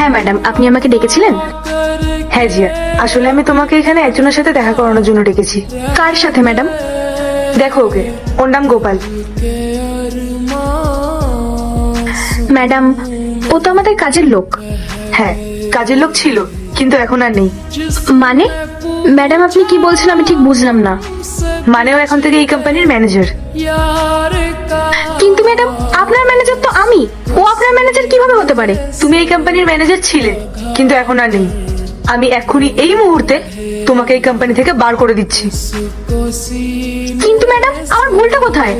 হ্যাঁ ম্যাডাম, আপনি আমাকে ডেকেছিলেন? হ্যাঁ জিয়া, আসলে আমি তোমাকে এখানে একজনের সাথে দেখা করানোর জন্য ডেকেছি। কার সাথে ম্যাডাম? দেখো ওকে, ওর নাম গোপাল। ম্যাডাম, ও তো আমাদের কাজের লোক। হ্যাঁ, কাজের লোক ছিল, কিন্তু এখন আর নেই। মানে ম্যাডাম আপনি কি বলছেন আমি ঠিক বুঝলাম না। মানে ও এখন থেকে এই কোম্পানির ম্যানেজার। কিন্তু ম্যাডাম আপনার ম্যানেজার তো আমি, ও আপনার ম্যানেজার কিভাবে হতে পারে? তুমি এই কোম্পানির ম্যানেজার ছিলে, কিন্তু এখন আর নেই। আমি এক্ষুনি এই মুহূর্তে তোমাকে এই কোম্পানি থেকে বার করে দিচ্ছি। কিন্তু ম্যাডাম আমার ভুলটা কোথায়?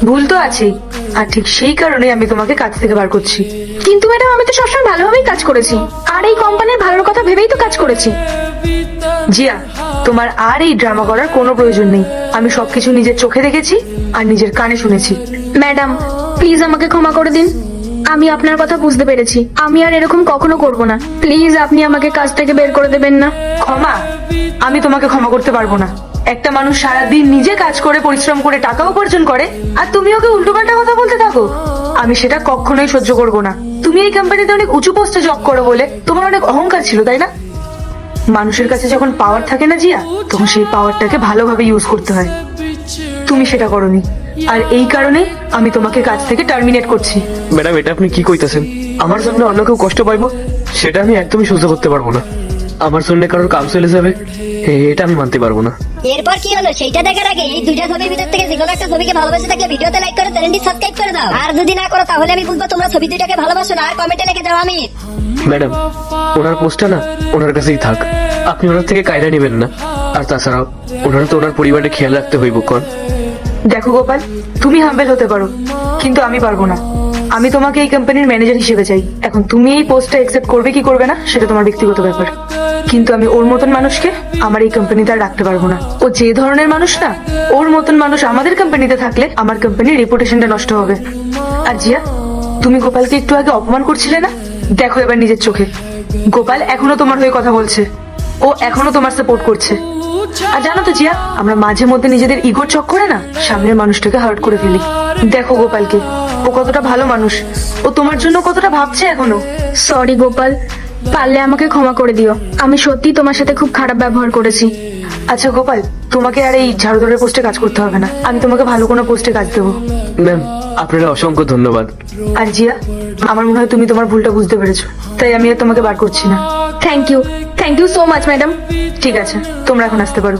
ভুল তো আছেই, আর ঠিক সেই কারণে আমি তোমাকে কাজ থেকে বার করছি। কিন্তু ম্যাডাম আমি তো সবসময় ভালোভাবেই কাজ করেছি, আর এই কোম্পানির ভালোর কথা ভেবেই তো কাজ করেছি। জিয়া, তোমার আর এই ড্রামা করার কোনো প্রয়োজন নেই। আমি সবকিছু নিজের চোখে দেখেছি আর নিজের কানে শুনেছি। ম্যাডাম প্লিজ আমাকে ক্ষমা করে দিন, আমি আপনার কথা বুঝতে পেরেছি। আমি আর এরকম কখনো করব না। প্লিজ আপনি আমাকে কাজ থেকে বের করে দেবেন না। ক্ষমা? আমি তোমাকে ক্ষমা করতে পারবো না। একটা মানুষ সারাদিন নিজে কাজ করে পরিশ্রম করে টাকা উপার্জন করে, আর তুমি ওকে উল্টোপাল্টা কথা বলতে থাকো। আমি সেটা কখনোই সহ্য করবো না। তুমি এই কোম্পানিতে অনেক উঁচু পোস্টে জব করো বলে তোমার অনেক অহংকার ছিল, তাই না? মানুষের কাছে যখন পাওয়ার থাকে না জিয়া, তখন সেই পাওয়ারটাকে ভালোভাবে ইউজ করতে হয়। তুমি সেটা করোনি, আর এই কারণে আমি তোমাকে কাজ থেকে টার্মিনেট করছি। ম্যাডাম, এটা আপনি কি কইতাছেন? আমার জন্য অন্য কেউ কষ্ট পাইবো সেটা আমি একদমই সহ্য করতে পারবো না। আমার জন্য কারোর কাম চলে যাবে এটা আমি মানতে পারবো না। এরপর কি হলো সেইটা দেখার আগে এই দুইটা ছবির ভিতর থেকে যে কোনো একটা ছবিকে ভালোবেসে থাকলে ভিডিওতে লাইক করে চ্যানেলটি সাবস্ক্রাইব করে দাও। আর যদি না করো তাহলে আমি বুঝবো তোমরা ছবি দুইটাকে ভালোবাসো না। আর কমেন্টে লিখে দাও আমি। ম্যাডাম, ওনার পোস্টটা না ওনার কাছেই থাক, আপনি ওনার থেকে কায়দা নেবেন না। আর তাছাড়াও ওনারা তো ওনার পরিবারের খেয়াল রাখতে হইব। কোন দেখো গোপাল, তুমি হাম্বেল হতে পারো, কিন্তু আমি পারবো না। আমি তোমাকে এই কোম্পানির ম্যানেজার হিসেবে চাই। এখন তুমি এই পোস্টটা অ্যাকসেপ্ট করবে কি করবে না সেটা তোমার ব্যক্তিগত ব্যাপার, কিন্তু আমি ওর মতন মানুষকে আমার এই কোম্পানিতে আর রাখতে পারবো না। ও যে ধরনের মানুষ না, ওর মতন মানুষ আমাদের কোম্পানিতে থাকলে আমার কোম্পানির রেপুটেশনটা নষ্ট হবে। আর জিয়া, তুমি গোপালকে একটু আগে অপমান করছিলে না? দেখো এবার নিজের চোখে, গোপাল এখনো তোমার হয়ে কথা বলছে, ও এখনো তোমার সাপোর্ট করছে। আর জানো তো জিয়া, আমরা মাঝে মধ্যে নিজেদের ইগোর চক্করে না সামনের মানুষটাকে হার্ট করে ফেলি। দেখো গোপালকে, ও কতটা ভালো মানুষ, ও তোমার জন্য কতটা ভাবছে এখনো। সরি গোপাল, পারলে আমাকে ক্ষমা করে দিও। আমি সত্যি তোমার সাথে খুব খারাপ ব্যবহার করেছি। আচ্ছা গোপাল, তোমাকে আর এই ঝাড়ুদারের পোস্টে কাজ করতে হবে না। আমি তোমাকে ভালো কোনো পোস্টে কাজ দেবো। ম্যাম, আপনারা অসংখ্য ধন্যবাদ। আর জিয়া, আমার মনে হয় তুমি তোমার ভুলটা বুঝতে পেরেছো, তাই আমি আর তোমাকে বার করছি না। Thank you so much madam. ঠিক আছে, তোমরা এখন আসতে পারো।